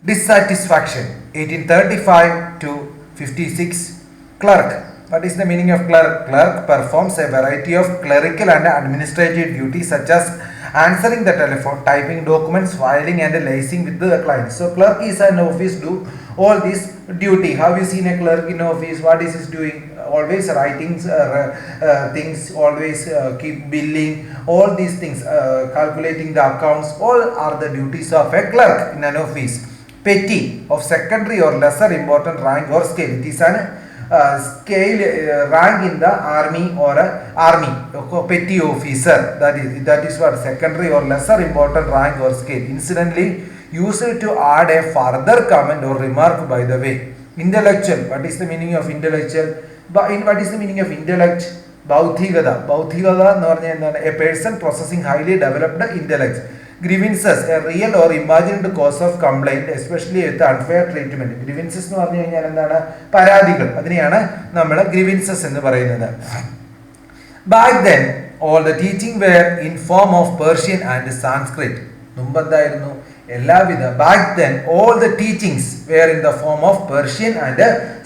Dissatisfaction 1835 to 56. Clerk. What is the meaning of clerk? Clerk performs a variety of clerical and administrative duties such as answering the telephone, typing documents, filing and liaising with the client. So clerk is an office do all this duty. Have you seen a clerk in office? What is he doing? Always writing things, always keep billing, all these things, calculating the accounts, all are the duties of a clerk in an office. Petty, of secondary or lesser important rank or scale. It is an scale rank in the army or army, petty officer. That is what secondary or lesser important rank or scale. Incidentally, used to add a further comment or remark by the way. Intellectual. What is the meaning of intellectual? What is the meaning of intellect? Bauthigada. Bauthigada എന്ന് പറഞ്ഞാൽ എന്താണ്? A person possessing highly developed intellect. Grievances, a real or imagined cause of complaint, especially with unfair treatment. Grievances എന്ന് പറഞ്ഞു കഴിഞ്ഞാൽ എന്താണ്? പരാതികൾ. അതിനെയാണ് നമ്മൾ grievances എന്ന് പറയുന്നത്. Back then, all the teaching were in form of Persian and Sanskrit. മുമ്പ് എന്തായിരുന്നു? എല്ലാവിധ back then all the teachings were in the form of Persian and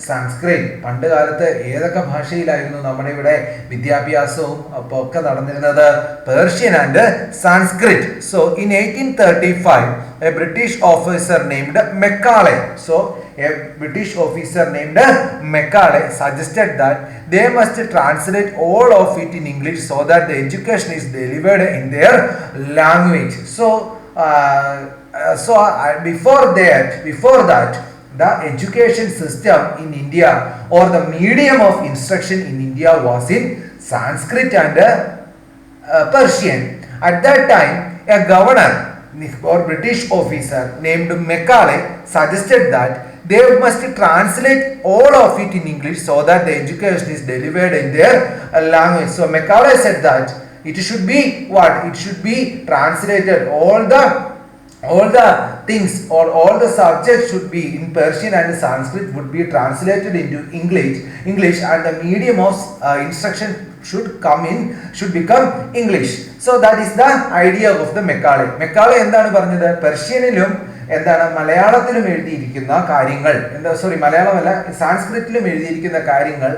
Sanskrit. പണ്ട് കാലത്ത് ഏതൊക്കെ ഭാഷയിലായിരുന്നു നമ്മുടെ ഇവിടെ വിദ്യാഭ്യാസവും അപ്പോൾ ഒക്കെ നടന്നിരുന്നത്? Persian and Sanskrit. So in 1835 a British officer named Macaulay, a British officer named Macaulay suggested that they must translate all of it in English so that the education is delivered in their language. Before that, the education system in India or the medium of instruction in India was in Sanskrit and Persian. At that time, a governor or British officer named Macaulay suggested that they must translate all of it in English so that the education is delivered in their language. So Macaulay said that it should be what? It should be translated. All the things or all the subjects should be in Persian and Sanskrit would be translated into English and the medium of instruction should become English. So that is the idea of the Macaulay. Macaulay എന്താണ് പറഞ്ഞത്? പെർഷ്യനിലും എന്താണ് മലയാളത്തിലും എഴുതിയിരിക്കുന്ന കാര്യങ്ങൾ മലയാളമല്ല സാൻസ്ക്രിറ്റിലും എഴുതിയിരിക്കുന്ന കാര്യങ്ങൾ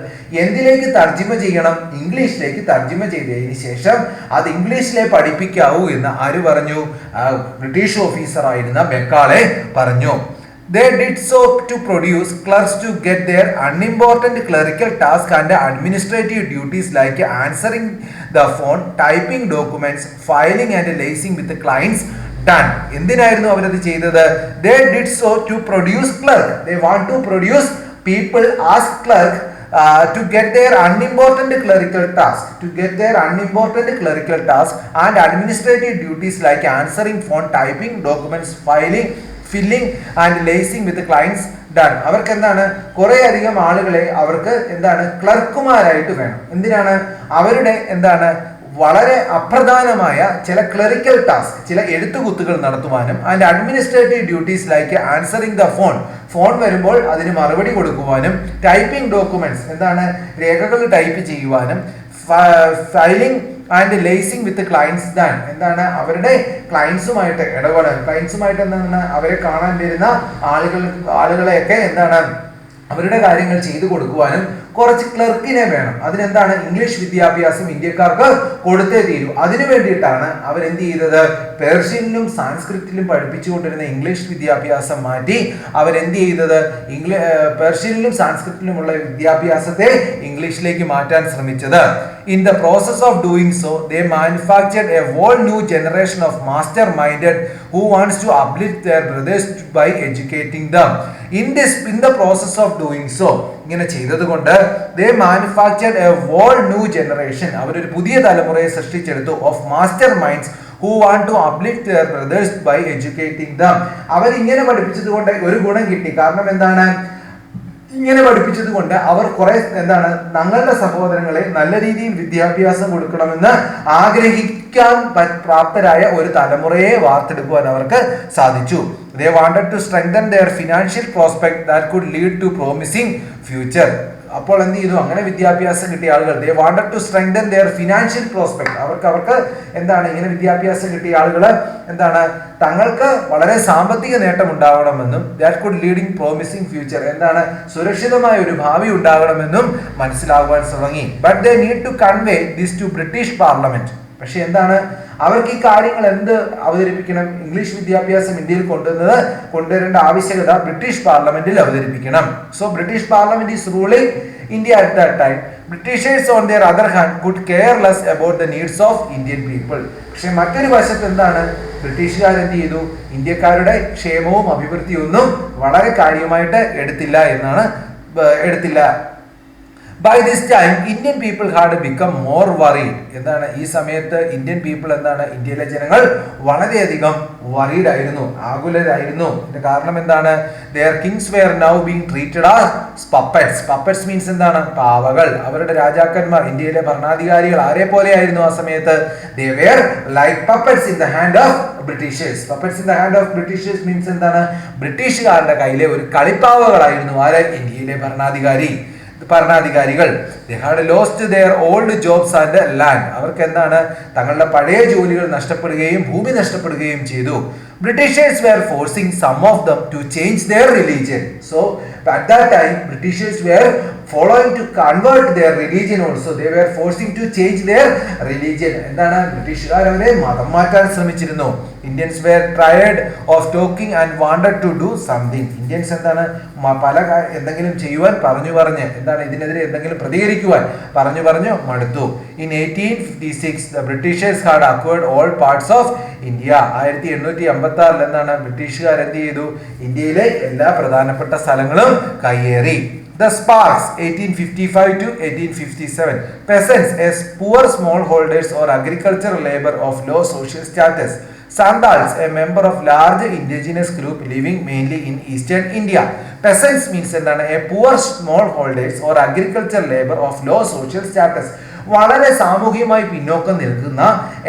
എന്തിലേക്ക് തർജ്ജിമ ചെയ്യണം? ഇംഗ്ലീഷിലേക്ക് തർജ്ജിമ ചെയ്തതിന് ശേഷം അത് ഇംഗ്ലീഷിലെ പഠിപ്പിക്കാവൂ എന്ന് ആര് പറഞ്ഞു? ബ്രിട്ടീഷ് ഓഫീസർ ആയിരുന്ന മെക്കാളെ പറഞ്ഞു. They did so to produce clerks to get their unimportant clerical tasks and administrative duties like answering the phone, typing documents, filing and liaising with the clients done. എന്തിനായിരുന്നു അവരത് ചെയ്തത്? They did so to produce clerk. They want to produce people as clerk to get their unimportant clerical task and administrative duties like answering phone, typing documents, filing, filling and liaising with the clients done. അവർക്ക് എന്താണ്? കുറെ അധികം ആളുകളെ അവർക്ക് എന്താണ് ക്ലർക്കുമാരായിട്ട് വേണം. എന്തിനാണ്? അവരുടെ എന്താണ് വളരെ അപ്രധാനമായ ചില ക്ലറിക്കൽ ടാസ്ക്, ചില എഴുത്തുകുത്തുകൾ നടത്തുവാനും and administrative duties like answering the phone വരുമ്പോൾ അതിന് മറുപടി കൊടുക്കുവാനും, ടൈപ്പിംഗ് ഡോക്യുമെന്റ്സ് എന്താണ് രേഖകൾ ടൈപ്പ് ചെയ്യുവാനും, filing and liaising with clients than എന്താണ് അവരുടെ ക്ലയൻസുമായിട്ട് ഇടപെടൽ. ക്ലയൻസുമായിട്ട് എന്താണ് അവരെ കാണാൻ വരുന്ന ആളുകളെയൊക്കെ എന്താണ് അവരുടെ കാര്യങ്ങൾ ചെയ്തു കൊടുക്കുവാനും കുറച്ച് ക്ലർക്കിനെ വേണം. അതിനെന്താണ്? ഇംഗ്ലീഷ് വിദ്യാഭ്യാസം ഇന്ത്യക്കാർക്ക് കൊടുത്തേ തീരൂ. അതിനു വേണ്ടിയിട്ടാണ് അവരെന്ത് ചെയ്തത്? പേർഷ്യനിലും സാൻസ്ക്രിറ്റിലും പഠിപ്പിച്ചുകൊണ്ടിരുന്ന ഇംഗ്ലീഷ് വിദ്യാഭ്യാസം മാറ്റി അവരെന്ത് ചെയ്തത്? പേർഷ്യനിലും സാൻസ്ക്രിറ്റിലുമുള്ള വിദ്യാഭ്യാസത്തെ ഇംഗ്ലീഷിലേക്ക് മാറ്റാൻ ശ്രമിച്ചത്. In the process of doing so, they manufactured a whole new generation of master-minded who wants to uplift their brothers by educating them. In the process of doing so, ഇങ്ങനെ ചെയ്തതുകൊണ്ട് they manufactured a whole new generation. അവരൊരു പുതിയ തലമുറയെ സൃഷ്ടിച്ചെടുത്തു of masterminds who want to uplift their brothers by educating them. അവരിങ്ങനെ പഠിപ്പിച്ചതുകൊണ്ട് ഒരു ഗുണം കിട്ടി. കാരണം എന്താണ്? ഇങ്ങനെ പഠിപ്പിച്ചത് കൊണ്ട് അവർ കുറെ എന്താണ് ഞങ്ങളുടെ സഹോദരങ്ങളെ നല്ല രീതിയിൽ വിദ്യാഭ്യാസം കൊടുക്കണമെന്ന് ആഗ്രഹിക്കാൻ പ്രാപ്തരായ ഒരു തലമുറയെ വാർത്തെടുക്കുവാൻ അവർക്ക് സാധിച്ചു. They wanted to strengthen their financial prospect that could lead to promising future. അപ്പോൾ എന്ത് ചെയ്തു? അങ്ങനെ വിദ്യാഭ്യാസം കിട്ടിയ ആളുകൾ they wanted to strengthen their financial prospect. അവർക്ക് എന്താണ് ഇങ്ങനെ വിദ്യാഭ്യാസം കിട്ടിയ ആളുകൾ എന്താണ് തങ്ങൾക്ക് വളരെ സാമ്പത്തിക നേട്ടം ഉണ്ടാവണമെന്നും that could leading promising future എന്താണ് സുരക്ഷിതമായ ഒരു ഭാവി ഉണ്ടാകണമെന്നും മനസ്സിലാകുവാൻ തുടങ്ങി. But they need to convey this to British Parliament. പക്ഷെ എന്താണ് അവർക്ക് ഈ കാര്യങ്ങൾ എന്ത് അവതരിപ്പിക്കണം? ഇംഗ്ലീഷ് വിദ്യാഭ്യാസം ഇന്ത്യയിൽ കൊണ്ടുവരേണ്ട ആവശ്യകത ബ്രിട്ടീഷ് പാർലമെന്റിൽ അവതരിപ്പിക്കണം. So British parliament is ruling India at that time. Britishers on their other hand could care less about the needs of Indian people. പക്ഷെ മറ്റൊരു വശത്ത് എന്താണ് ബ്രിട്ടീഷുകാർ എന്ത് ചെയ്തു? ഇന്ത്യക്കാരുടെ ക്ഷേമവും അഭിവൃദ്ധിയും ഒന്നും വളരെ കാര്യമായിട്ട് എടുത്തില്ല. By this time, Indian people had become more worried. എന്താണ് ഈ സമയത്ത് ഇന്ത്യൻ പീപ്പിൾ എന്താണ് ഇന്ത്യയിലെ ജനങ്ങൾ വളരെയധികം worried ആയിരുന്നു, ആകുലരായിരുന്നു. ഇതിന്റെ കാരണം എന്താണ്? Their kings were now being treated as puppets. Puppets means എന്താണ്? പാവകൾ. അവരുടെ രാജാക്കന്മാർ, ഇന്ത്യയിലെ ഭരണാധികാരികൾ ആരെ പോലെയായിരുന്നു ആ സമയത്ത്? They were like puppets in the hand of Britishers. Puppets in the hand of Britishers means എന്താണ്? ബ്രിട്ടീഷുകാരുടെ കയ്യിലെ ഒരു കളിപ്പാവകളായിരുന്നു ആര്? ഇന്ത്യയിലെ ഭരണാധികാരികൾ. They had lost their old jobs and land. അവർക്ക് എന്താണ് തങ്ങളുടെ പഴയ ജോലികൾ നഷ്ടപ്പെടുകയും ഭൂമി നഷ്ടപ്പെടുകയും ചെയ്തു. Britishers were forcing some of them to change their religion. So at that time Britishers were following to convert their religion also. They were forcing to change their religion. എന്താണ് ബ്രിട്ടീഷുകാർ അവരെ മതം മാറ്റാൻ ശ്രമിച്ചിരുന്നു. Indians were tired of talking and wanted to do something. Indians എന്താണ് പല എന്തെങ്കിലും ചെയ്യുവാൻ പറഞ്ഞ് എന്താണ് ഇതിനെതിരെ എന്തെങ്കിലും പ്രതികരിക്കുവാൻ പറഞ്ഞു മടുത്തു. In 1856 the Britishers had acquired all parts of India. 1856 എന്താണ് ബ്രിട്ടീഷുകാർ എന്ത് ചെയ്തു? ഇന്ത്യയിലെ എല്ലാ പ്രധാനപ്പെട്ട സ്ഥലങ്ങളും കയ്യേറി. The Sparks 1855 to 1857 peasants as poor smallholders or agricultural labor of low social status. Santals, a member of large indigenous group living mainly in eastern India. Peasants means എന്താണ് a poor smallholders or agricultural labor of low social status. വളരെ സാമൂഹികമായി പിന്നോക്കം നിൽക്കുന്ന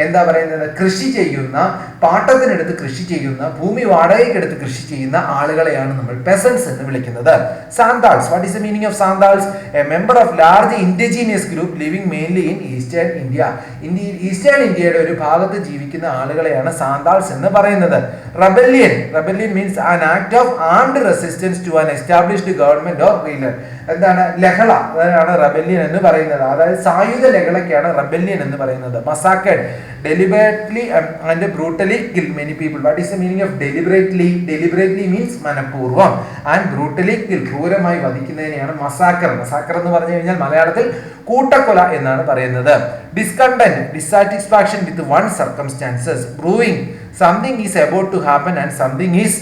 എന്താ പറയുന്നത് കൃഷി ചെയ്യുന്ന പാട്ടത്തിനെടുത്ത് കൃഷി ചെയ്യുന്ന ഭൂമി വാടകയ്ക്കെടുത്ത് കൃഷി ചെയ്യുന്ന ആളുകളെയാണ് നമ്മൾ പെസൻസ് എന്ന് വിളിക്കുന്നത്. Santhals, what is the meaning of Santhals? A member of large indigenous group living mainly in eastern India. Eastern ഇന്ത്യയുടെ ഒരു ഭാഗത്ത് ജീവിക്കുന്ന ആളുകളെയാണ് സാന്താൾസ് എന്ന് പറയുന്നത്. Rebellion means an act of armed resistance to an established government or ruler. എന്താണ് ലഹള, അതാണ് റബല്യൻ എന്ന് പറയുന്നത്. അതായത് സായുധ ലഹളയ്ക്കാണ് റബല്യൻ എന്ന് പറയുന്നത്. മസാക്കഡ്, deliberately and brutally kill many people. What is the meaning of deliberately? Deliberately means മനഃപൂർവ്വം and brutally kill, ക്രൂരമായി വധിക്കുന്നതിനെയാണ് മസാക്കർ എന്ന് പറഞ്ഞു കഴിഞ്ഞാൽ മലയാളത്തിൽ കൂട്ടക്കൊല എന്നാണ് പറയുന്നത്. Discontent, dissatisfaction with one circumstances. Brewing, something is about to happen and something is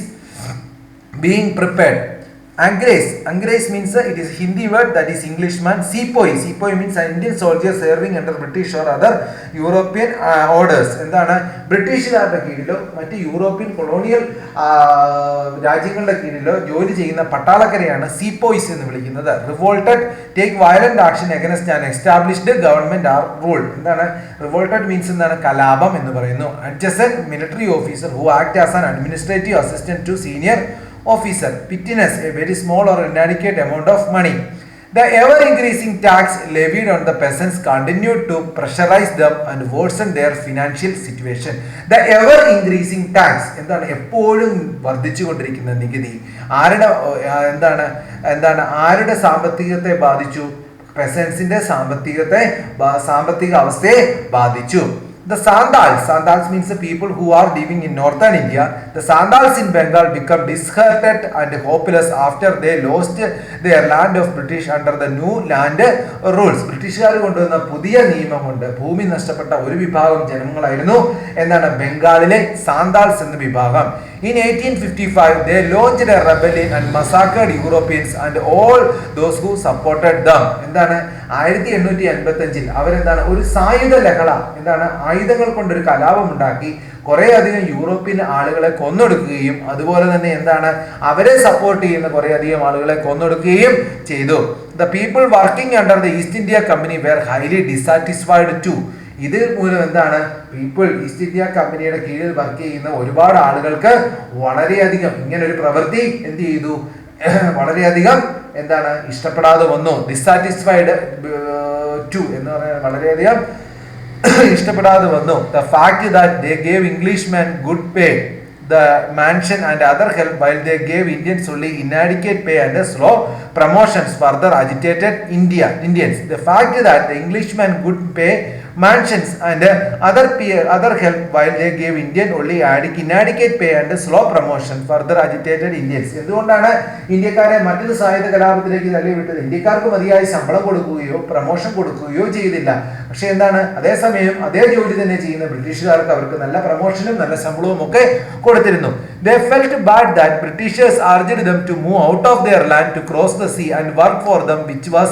being prepared. Angrez means it is Hindi word that is Englishman. Sepoy means an Indian soldier serving under British or other European orders. എന്താണ് ബ്രിട്ടീഷുകാരുടെ കീഴിലോ മറ്റ് European colonial രാജ്യങ്ങളുടെ കീഴിലോ ജോലി ചെയ്യുന്ന പട്ടാളക്കാരെയാണ് sepoys എന്ന് വിളിക്കുന്നത്. Revolted, take violent action against an established government or rule. എന്താണ് revolted means എന്താണ് കലാപം എന്ന് പറയുന്നു. Adjutant military officer who act as an administrative assistant to senior officer. Pittance, a very small or inadequate amount of money. The ever increasing tax levied on the peasants continued to pressurize them and worsen their financial situation. The ever increasing tax എന്താണ് എപ്പോഴും വർദ്ധിച്ചുകൊണ്ടിരിക്കുന്ന നികുതി ആരുടെ സാമ്പത്തികത്തെ ബാധിച്ചു? പെസൻസിന്റെ സാമ്പത്തിക അവസ്ഥയെ ബാധിച്ചു. The Santals means the people who are living in northern India. The Santals in Bengal become disheartened and hopeless after they lost their land of British under the new land rules. ബ്രിട്ടീഷുകാർ കൊണ്ടുവന്ന പുതിയ നിയമം കൊണ്ട് ഭൂമി നഷ്ടപ്പെട്ട ഒരു വിഭാഗം ജനങ്ങളായിരുന്നു എന്താണ് ബംഗാളിലെ സാന്താൾസ് എന്ന വിഭാഗം. In 1855 they launched a rebellion and massacred Europeans and all those who supported them. എന്താണ് 1855 അവരെന്താണ് ഒരു സായുധ ലഹള, എന്താണ് ആയുധങ്ങൾ കൊണ്ടൊരു കലാപം ഉണ്ടാക്കി കുറെ അധികം യൂറോപ്യൻ ആളുകളെ കൊന്നൊടുക്കുകയും അതുപോലെ തന്നെ എന്താണ് അവരെ സപ്പോർട്ട് ചെയ്യുന്ന കുറെ അധികം ആളുകളെ കൊന്നൊടുക്കുകയും ചെയ്തു. The people working under the East India Company were highly dissatisfied too. ഇത് മൂലം എന്താണ് പീപ്പിൾ ഈസ്റ്റ് ഇന്ത്യ കമ്പനിയുടെ കീഴിൽ വർക്ക് ചെയ്യുന്ന ഒരുപാട് ആളുകൾക്ക് വളരെയധികം ഇങ്ങനെ ഒരു പ്രവൃത്തി എന്ത് ചെയ്തു വളരെയധികം എന്താണ് ഇഷ്ടപ്പെടാതെ വന്നു. ഡിസാറ്റിസ്ഫൈഡ് ടു എന്ന് പറഞ്ഞാൽ വളരെയധികം ഇഷ്ടപ്പെടാതെ വന്നു. The fact that they gave Englishman good pay, the mansion and other help, while they gave Indians only inadequate pay and slow promotions, further agitated Indians. The fact that the Englishmen could pay mansions and other help, while they gave Indian only inadequate pay and slow promotion, further agitated Indians. എന്തുകൊണ്ടാണ് ഇന്ത്യക്കാരെ മറ്റൊരു സായുധ കലാപത്തിലേക്ക് തള്ളിവിട്ടത്? ഇന്ത്യക്കാർക്ക് മതിയായ ശമ്പളം കൊടുക്കുകയോ promotion കൊടുക്കുകയോ ചെയ്തില്ല. പക്ഷെ എന്താണ്, അതേസമയം അതേ ജോലി തന്നെ ചെയ്യുന്ന ബ്രിട്ടീഷുകാർക്ക് അവർക്ക് നല്ല പ്രൊമോഷനും നല്ല ശമ്പളവും ഒക്കെ കൊടുത്തിരുന്നു. They felt bad that Britishers urged them to move out of their land to cross the sea and work for them, which was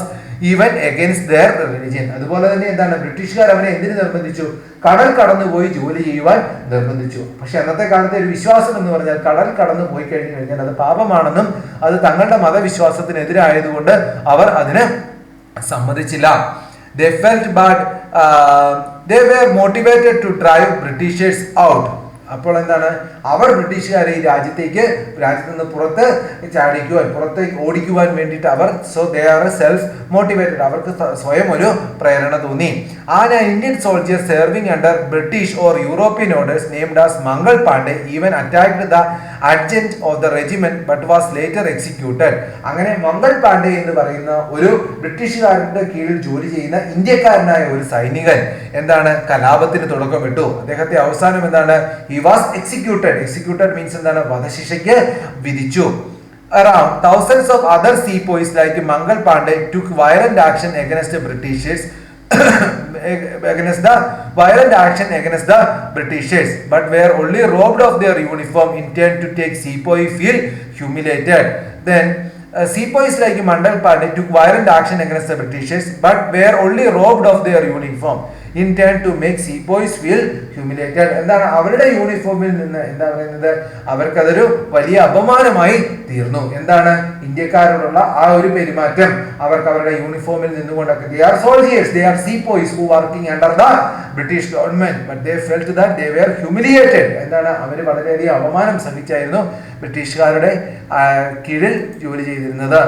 even against their religion. അതുപോലെ തന്നെ എന്താണ്, ബ്രിട്ടീഷുകാർ അവരെ എന്തിനു നിർബന്ധിച്ചു? കടൽ കടന്നുപോയി ജോലി ചെയ്യുവാൻ നിർബന്ധിച്ചു. പക്ഷെ അന്നത്തെ കാലത്തെ ഒരു വിശ്വാസം എന്ന് പറഞ്ഞാൽ കടൽ കടന്നു പോയി കഴിഞ്ഞു കഴിഞ്ഞാൽ അത് പാപമാണെന്നും അത് തങ്ങളുടെ മതവിശ്വാസത്തിനെതിരായതുകൊണ്ട് അവർ അതിന് സമ്മതിച്ചില്ല. They felt bad. They were motivated to drive Britishers out. അപ്പോൾ എന്താണ്, അവർ ബ്രിട്ടീഷുകാരെ ഈ രാജ്യത്ത് നിന്ന് പുറത്ത് ചാടിക്കുവാൻ, പുറത്തേക്ക് ഓടിക്കുവാൻ വേണ്ടിയിട്ട് അവർ ദേ ആർ സെൽഫ് മോട്ടിവേറ്റഡ്, അവർക്ക് സ്വയം ഒരു പ്രേരണ തോന്നി. An Indian soldier serving under British or European orders named as Mangal Pandey even attacked the adjutant of the regiment but was later executed. അങ്ങനെ മംഗൾ പാണ്ഡെ എന്ന് പറയുന്ന ഒരു ബ്രിട്ടീഷുകാരുടെ കീഴിൽ ജോലി ചെയ്യുന്ന ഇന്ത്യക്കാരനായ ഒരു സൈനികൻ എന്താണ്, കലാപത്തിന് തുടക്കമിട്ടു. അദ്ദേഹത്തെ അവസാനം എന്താണ്, he was executed. Executed means എന്താണ്, വധശിക്ഷയ്ക്ക് വിധിച്ചു. Around thousands of other sepoys like Mangal Pandey took violent action against the Britishers but were only robbed of their uniform, intend to take sepoy feel humiliated. Then sepoys like Mandal Pandey took violent action against the Britishers but were only robbed of their uniform, intend to make sepoys feel humiliated. എന്താണ്, അവരുടെ യൂണിഫോമിൽ നിന്ന് എന്താ പറയുന്നത്, അവർക്കതൊരു വലിയ അപമാനമായി തീർന്നു. എന്താണ്, ഇന്ത്യക്കാരോടുള്ള ആ ഒരു പെരുമാറ്റം, അവർക്ക് അവരുടെ യൂണിഫോമിൽ നിന്നുകൊണ്ടൊക്കെ they are soldiers, they are sepoys who working under the British government but they felt that they were humiliated. എന്താണ്, അവർ വളരെയധികം അപമാനം സഹിച്ചായിരുന്നു ബ്രിട്ടീഷുകാരുടെ കീഴിൽ ജോലി ചെയ്തിരുന്നത്.